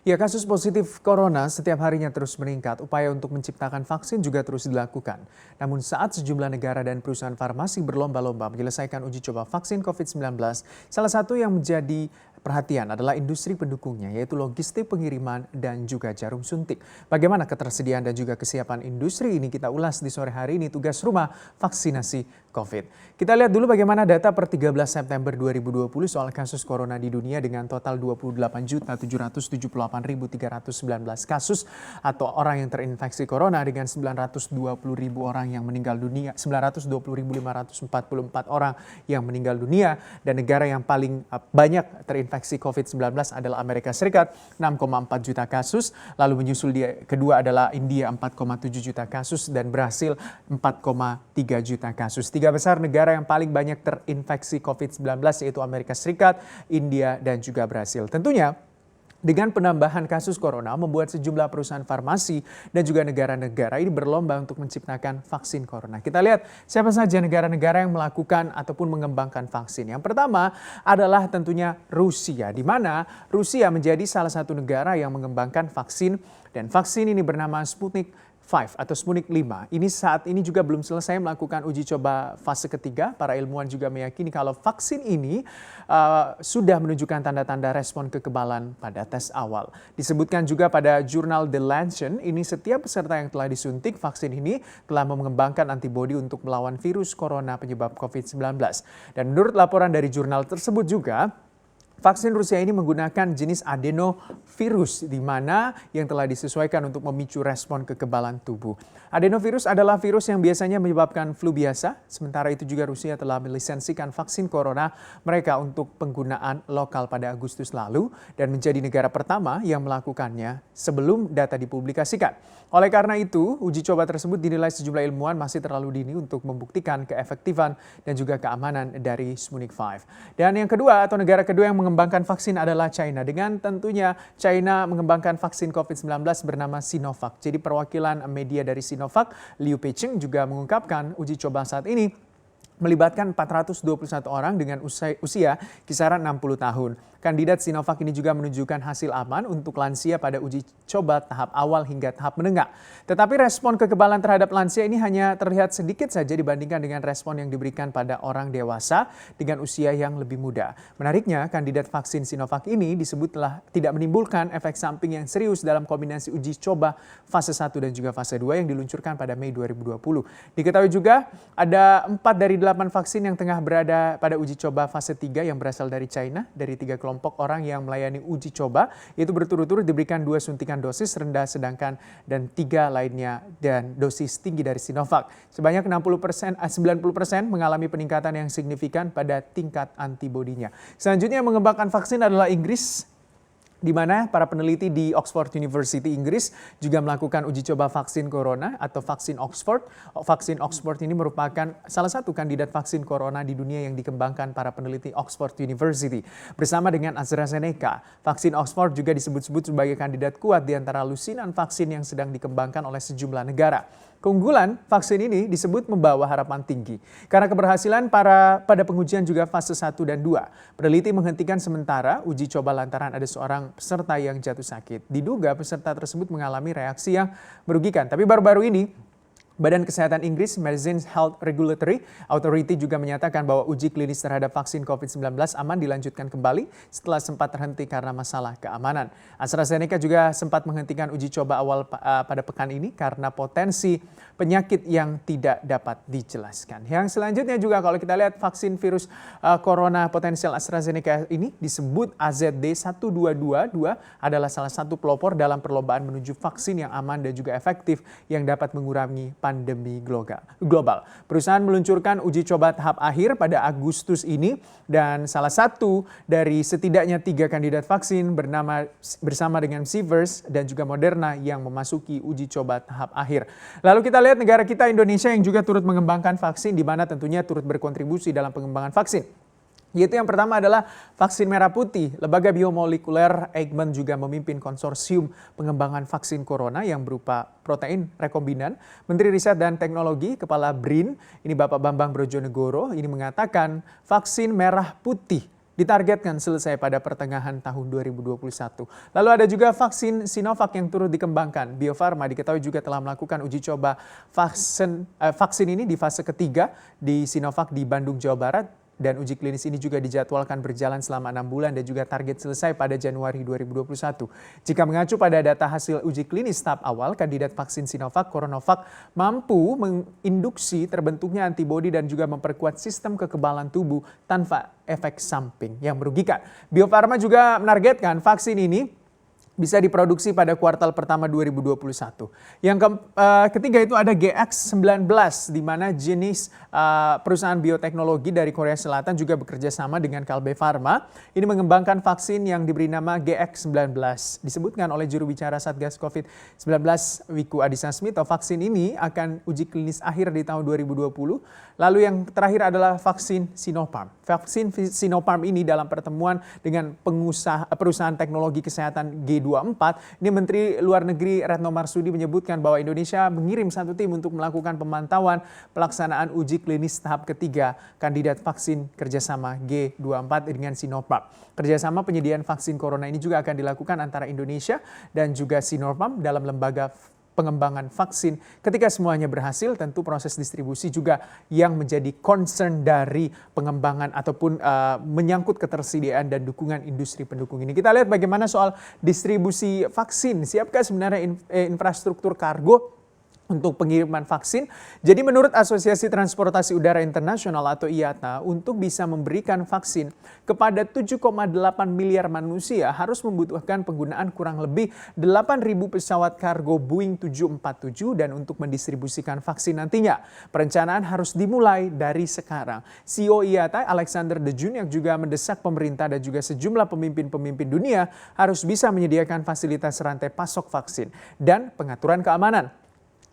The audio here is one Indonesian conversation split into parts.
Ya, kasus positif corona setiap harinya terus meningkat. Upaya untuk menciptakan vaksin juga terus dilakukan. Namun saat sejumlah negara dan perusahaan farmasi berlomba-lomba menyelesaikan uji coba vaksin COVID-19, salah satu yang menjadi perhatian adalah industri pendukungnya, yaitu logistik pengiriman dan juga jarum suntik. Bagaimana ketersediaan dan juga kesiapan industri ini kita ulas di sore hari ini tugas rumah vaksinasi COVID. Kita lihat dulu bagaimana data per 13 September 2020 soal kasus corona di dunia dengan total 28.778.319 kasus atau orang yang terinfeksi corona dengan 920.000 orang yang meninggal dunia, 920.544 orang yang meninggal dunia, dan negara yang paling banyak terinfeksi COVID-19 adalah Amerika Serikat 6,4 juta kasus, lalu menyusul di kedua adalah India 4,7 juta kasus dan Brasil 4,3 juta kasus. Tiga besar negara yang paling banyak terinfeksi COVID-19 yaitu Amerika Serikat, India, dan juga Brasil. Tentunya dengan penambahan kasus corona membuat sejumlah perusahaan farmasi dan juga negara-negara ini berlomba untuk menciptakan vaksin corona. Kita lihat siapa saja negara-negara yang melakukan ataupun mengembangkan vaksin. Yang pertama adalah tentunya Rusia, di mana Rusia menjadi salah satu negara yang mengembangkan vaksin, dan vaksin ini bernama Sputnik 5 atau Sputnik 5. Ini saat ini juga belum selesai melakukan uji coba fase ketiga. Para ilmuwan juga meyakini kalau vaksin ini sudah menunjukkan tanda-tanda respon kekebalan pada tes awal. Disebutkan juga pada jurnal The Lancet, ini setiap peserta yang telah disuntik vaksin ini telah mengembangkan antibodi untuk melawan virus corona penyebab COVID-19. Dan menurut laporan dari jurnal tersebut juga, vaksin Rusia ini menggunakan jenis adenovirus di mana yang telah disesuaikan untuk memicu respon kekebalan tubuh. Adenovirus adalah virus yang biasanya menyebabkan flu biasa. Sementara itu juga Rusia telah melisensikan vaksin corona mereka untuk penggunaan lokal pada Agustus lalu dan menjadi negara pertama yang melakukannya sebelum data dipublikasikan. Oleh karena itu, uji coba tersebut dinilai sejumlah ilmuwan masih terlalu dini untuk membuktikan keefektifan dan juga keamanan dari Sputnik 5. Dan yang kedua atau negara kedua yang mengembangkan vaksin adalah China. Dengan tentunya China mengembangkan vaksin COVID-19 bernama Sinovac. Jadi perwakilan media dari Sinovac, Liu Peicheng, juga mengungkapkan uji coba saat ini melibatkan 421 orang dengan usia kisaran 60 tahun. Kandidat Sinovac ini juga menunjukkan hasil aman untuk lansia pada uji coba tahap awal hingga tahap menengah. Tetapi respon kekebalan terhadap lansia ini hanya terlihat sedikit saja dibandingkan dengan respon yang diberikan pada orang dewasa dengan usia yang lebih muda. Menariknya, kandidat vaksin Sinovac ini disebut telah tidak menimbulkan efek samping yang serius dalam kombinasi uji coba fase 1 dan juga fase 2 yang diluncurkan pada Mei 2020. Diketahui juga ada 4 dari 8 vaksin yang tengah berada pada uji coba fase 3 yang berasal dari China, dari 3 kelompok orang yang melayani uji coba, yaitu berturut-turut diberikan 2 suntikan dosis rendah sedangkan dan 3 lainnya dan dosis tinggi dari Sinovac. Sebanyak 90% mengalami peningkatan yang signifikan pada tingkat antibodinya. Selanjutnya yang mengembangkan vaksin adalah Inggris, di mana para peneliti di Oxford University Inggris juga melakukan uji coba vaksin corona atau vaksin Oxford. Vaksin Oxford ini merupakan salah satu kandidat vaksin corona di dunia yang dikembangkan para peneliti Oxford University. Bersama dengan AstraZeneca, vaksin Oxford juga disebut-sebut sebagai kandidat kuat di antara lusinan vaksin yang sedang dikembangkan oleh sejumlah negara. Keunggulan vaksin ini disebut membawa harapan tinggi karena keberhasilan pada pengujian juga fase 1 dan 2. Peneliti menghentikan sementara uji coba lantaran ada seorang peserta yang jatuh sakit. Diduga peserta tersebut mengalami reaksi yang merugikan. Tapi baru-baru ini Badan Kesehatan Inggris Medicines Health Regulatory Authority juga menyatakan bahwa uji klinis terhadap vaksin COVID-19 aman dilanjutkan kembali setelah sempat terhenti karena masalah keamanan. AstraZeneca juga sempat menghentikan uji coba awal pada pekan ini karena potensi penyakit yang tidak dapat dijelaskan. Yang selanjutnya juga kalau kita lihat vaksin virus corona potensial AstraZeneca ini disebut AZD1222 adalah salah satu pelopor dalam perlombaan menuju vaksin yang aman dan juga efektif yang dapat mengurangi pandemi global. Perusahaan meluncurkan uji coba tahap akhir pada Agustus ini dan salah satu dari setidaknya 3 kandidat vaksin bersama dengan Pfizer dan juga Moderna yang memasuki uji coba tahap akhir. Lalu kita lihat negara kita Indonesia yang juga turut mengembangkan vaksin di mana tentunya turut berkontribusi dalam pengembangan vaksin. Yaitu yang pertama adalah vaksin merah putih. Lembaga biomolekuler Eijkman juga memimpin konsorsium pengembangan vaksin corona yang berupa protein rekombinan. Menteri Riset dan Teknologi, Kepala BRIN, ini Bapak Bambang Brojonegoro, ini mengatakan vaksin merah putih ditargetkan selesai pada pertengahan tahun 2021. Lalu ada juga vaksin Sinovac yang turut dikembangkan. Bio Farma diketahui juga telah melakukan uji coba vaksin ini di fase ketiga di Sinovac di Bandung, Jawa Barat. Dan uji klinis ini juga dijadwalkan berjalan selama 6 bulan dan juga target selesai pada Januari 2021. Jika mengacu pada data hasil uji klinis tahap awal, kandidat vaksin Sinovac Coronavac mampu menginduksi terbentuknya antibodi dan juga memperkuat sistem kekebalan tubuh tanpa efek samping yang merugikan. Bio Farma juga menargetkan vaksin ini bisa diproduksi pada kuartal pertama 2021. Yang ketiga itu ada GX19, di mana jenis perusahaan bioteknologi dari Korea Selatan juga bekerja sama dengan Kalbe Farma. Ini mengembangkan vaksin yang diberi nama GX19. Disebutkan oleh juru bicara Satgas COVID-19 Wiku Adhisa Smito, vaksin ini akan uji klinis akhir di tahun 2020. Lalu yang terakhir adalah vaksin Sinopharm. Vaksin Sinopharm ini dalam pertemuan dengan perusahaan teknologi kesehatan G24, ini Menteri Luar Negeri Retno Marsudi menyebutkan bahwa Indonesia mengirim satu tim untuk melakukan pemantauan pelaksanaan uji klinis tahap ketiga kandidat vaksin kerjasama G24 dengan Sinopharm. Kerjasama penyediaan vaksin corona ini juga akan dilakukan antara Indonesia dan juga Sinopharm dalam lembaga pengembangan vaksin. Ketika semuanya berhasil, tentu proses distribusi juga yang menjadi concern dari pengembangan ataupun menyangkut ketersediaan dan dukungan industri pendukung ini. Kita lihat bagaimana soal distribusi vaksin. Siapkah sebenarnya infrastruktur kargo untuk pengiriman vaksin? Jadi menurut Asosiasi Transportasi Udara Internasional atau IATA, untuk bisa memberikan vaksin kepada 7,8 miliar manusia harus membutuhkan penggunaan kurang lebih 8.000 pesawat kargo Boeing 747 dan untuk mendistribusikan vaksin nantinya, perencanaan harus dimulai dari sekarang. CEO IATA Alexander De Junior juga mendesak pemerintah dan juga sejumlah pemimpin-pemimpin dunia harus bisa menyediakan fasilitas rantai pasok vaksin dan pengaturan keamanan.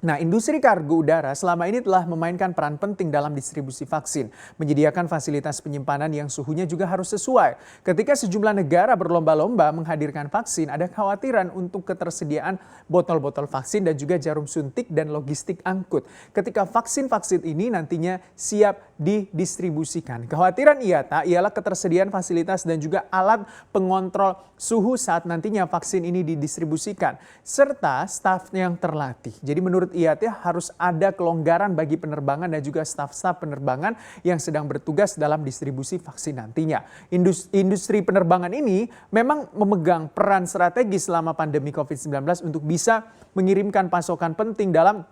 Nah, industri kargo udara selama ini telah memainkan peran penting dalam distribusi vaksin, menyediakan fasilitas penyimpanan yang suhunya juga harus sesuai. Ketika sejumlah negara berlomba-lomba menghadirkan vaksin, ada kekhawatiran untuk ketersediaan botol-botol vaksin dan juga jarum suntik dan logistik angkut. Ketika vaksin-vaksin ini nantinya siap didistribusikan. Kekhawatiran IATA ialah ketersediaan fasilitas dan juga alat pengontrol suhu saat nantinya vaksin ini didistribusikan, serta staf yang terlatih. Jadi menurut IATA harus ada kelonggaran bagi penerbangan dan juga staf-staf penerbangan yang sedang bertugas dalam distribusi vaksin nantinya. Industri penerbangan ini memang memegang peran strategis selama pandemi COVID-19 untuk bisa mengirimkan pasokan penting dalam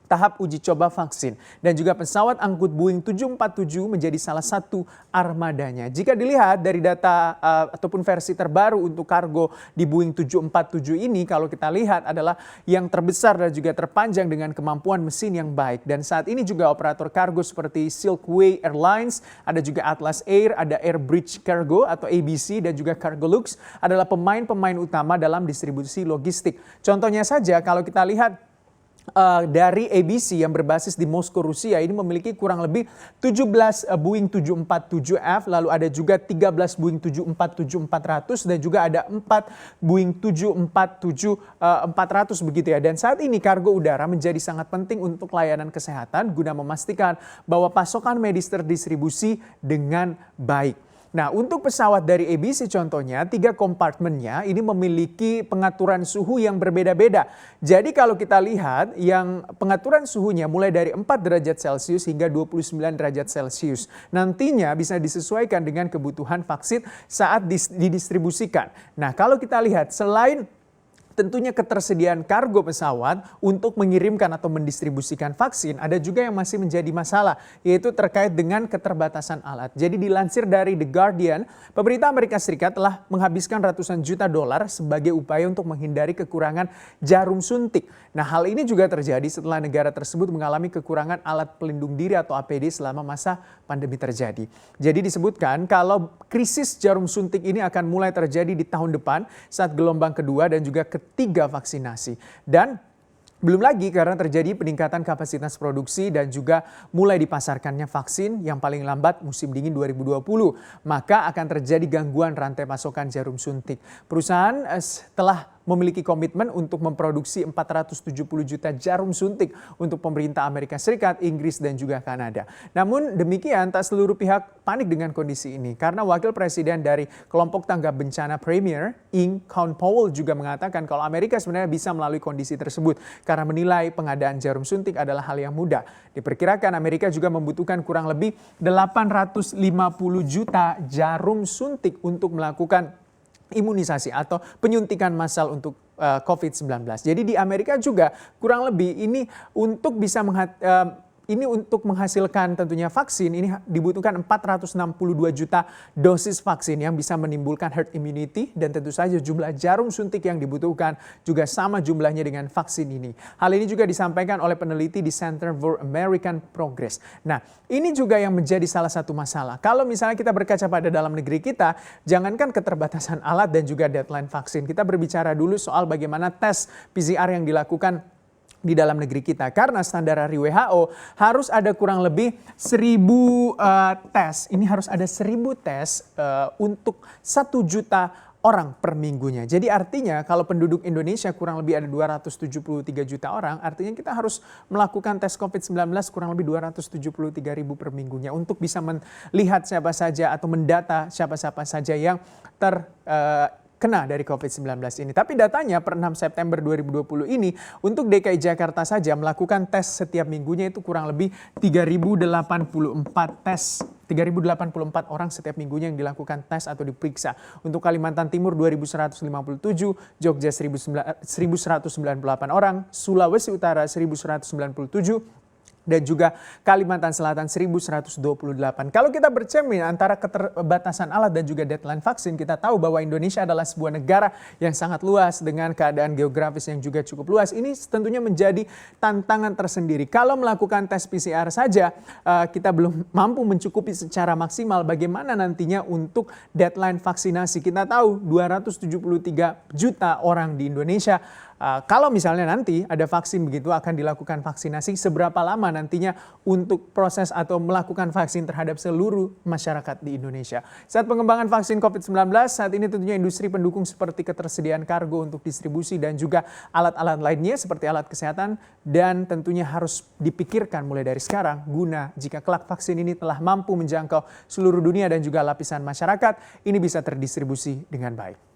tahap uji coba vaksin. Dan juga pesawat angkut Boeing 747 menjadi salah satu armadanya. Jika dilihat dari data ataupun versi terbaru untuk kargo di Boeing 747 ini, kalau kita lihat adalah yang terbesar dan juga terpanjang dengan kemampuan mesin yang baik. Dan saat ini juga operator kargo seperti Silkway Airlines, ada juga Atlas Air, ada Air Bridge Cargo atau ABC dan juga Cargolux adalah pemain-pemain utama dalam distribusi logistik. Contohnya saja kalau kita lihat dari ABC yang berbasis di Moskow, Rusia ini memiliki kurang lebih 17 Boeing 747F, lalu ada juga 13 Boeing 747-400 dan juga ada 4 Boeing 747-400 begitu ya. Dan saat ini kargo udara menjadi sangat penting untuk layanan kesehatan guna memastikan bahwa pasokan medis terdistribusi dengan baik. Nah, untuk pesawat dari ABC contohnya, 3 kompartemennya ini memiliki pengaturan suhu yang berbeda-beda. Jadi kalau kita lihat yang pengaturan suhunya mulai dari 4 derajat Celcius hingga 29 derajat Celcius. Nantinya bisa disesuaikan dengan kebutuhan vaksin saat didistribusikan. Nah, kalau kita lihat selain tentunya ketersediaan kargo pesawat untuk mengirimkan atau mendistribusikan vaksin, ada juga yang masih menjadi masalah, yaitu terkait dengan keterbatasan alat. Jadi dilansir dari The Guardian, pemerintah Amerika Serikat telah menghabiskan ratusan juta dolar sebagai upaya untuk menghindari kekurangan jarum suntik. Nah, hal ini juga terjadi setelah negara tersebut mengalami kekurangan alat pelindung diri atau APD selama masa pandemi terjadi. Jadi disebutkan kalau krisis jarum suntik ini akan mulai terjadi di tahun depan saat gelombang kedua dan juga ketiga vaksinasi. Dan belum lagi karena terjadi peningkatan kapasitas produksi dan juga mulai dipasarkannya vaksin yang paling lambat musim dingin 2020. Maka akan terjadi gangguan rantai pasokan jarum suntik. Perusahaan telah memiliki komitmen untuk memproduksi 470 juta jarum suntik untuk pemerintah Amerika Serikat, Inggris, dan juga Kanada. Namun demikian, tak seluruh pihak panik dengan kondisi ini karena Wakil Presiden dari kelompok tanggap bencana Premier, Inc. Colin Powell juga mengatakan kalau Amerika sebenarnya bisa melalui kondisi tersebut karena menilai pengadaan jarum suntik adalah hal yang mudah. Diperkirakan Amerika juga membutuhkan kurang lebih 850 juta jarum suntik untuk melakukan imunisasi atau penyuntikan massal untuk COVID-19. Jadi di Amerika juga kurang lebih ini untuk bisa menghasilkan tentunya vaksin, ini dibutuhkan 462 juta dosis vaksin yang bisa menimbulkan herd immunity, dan tentu saja jumlah jarum suntik yang dibutuhkan juga sama jumlahnya dengan vaksin ini. Hal ini juga disampaikan oleh peneliti di Center for American Progress. Nah, ini juga yang menjadi salah satu masalah. Kalau misalnya kita berkaca pada dalam negeri kita, jangankan keterbatasan alat dan juga deadline vaksin, kita berbicara dulu soal bagaimana tes PCR yang dilakukan di dalam negeri kita. Karena standar dari WHO harus ada kurang lebih 1.000 tes. Ini harus ada 1.000 tes untuk 1 juta orang per minggunya. Jadi artinya kalau penduduk Indonesia kurang lebih ada 273 juta orang, artinya kita harus melakukan tes COVID-19 kurang lebih 273 ribu per minggunya untuk bisa melihat siapa saja atau mendata siapa-siapa saja yang terkena dari COVID-19 ini. Tapi datanya per 6 September 2020 ini untuk DKI Jakarta saja melakukan tes setiap minggunya itu kurang lebih 3.084 tes. 3.084 orang setiap minggunya yang dilakukan tes atau diperiksa. Untuk Kalimantan Timur 2.157, Jogja 1.198 orang, Sulawesi Utara 1.197, dan juga Kalimantan Selatan 1.128. Kalau kita bercermin antara keterbatasan alat dan juga deadline vaksin, kita tahu bahwa Indonesia adalah sebuah negara yang sangat luas dengan keadaan geografis yang juga cukup luas. Ini tentunya menjadi tantangan tersendiri. Kalau melakukan tes PCR saja, kita belum mampu mencukupi secara maksimal. Bagaimana nantinya untuk deadline vaksinasi? Kita tahu 273 juta orang di Indonesia. Kalau misalnya nanti ada vaksin begitu akan dilakukan vaksinasi, seberapa lama nantinya untuk proses atau melakukan vaksin terhadap seluruh masyarakat di Indonesia. Saat pengembangan vaksin COVID-19, saat ini tentunya industri pendukung seperti ketersediaan kargo untuk distribusi dan juga alat-alat lainnya seperti alat kesehatan, dan tentunya harus dipikirkan mulai dari sekarang guna jika kelak vaksin ini telah mampu menjangkau seluruh dunia dan juga lapisan masyarakat, ini bisa terdistribusi dengan baik.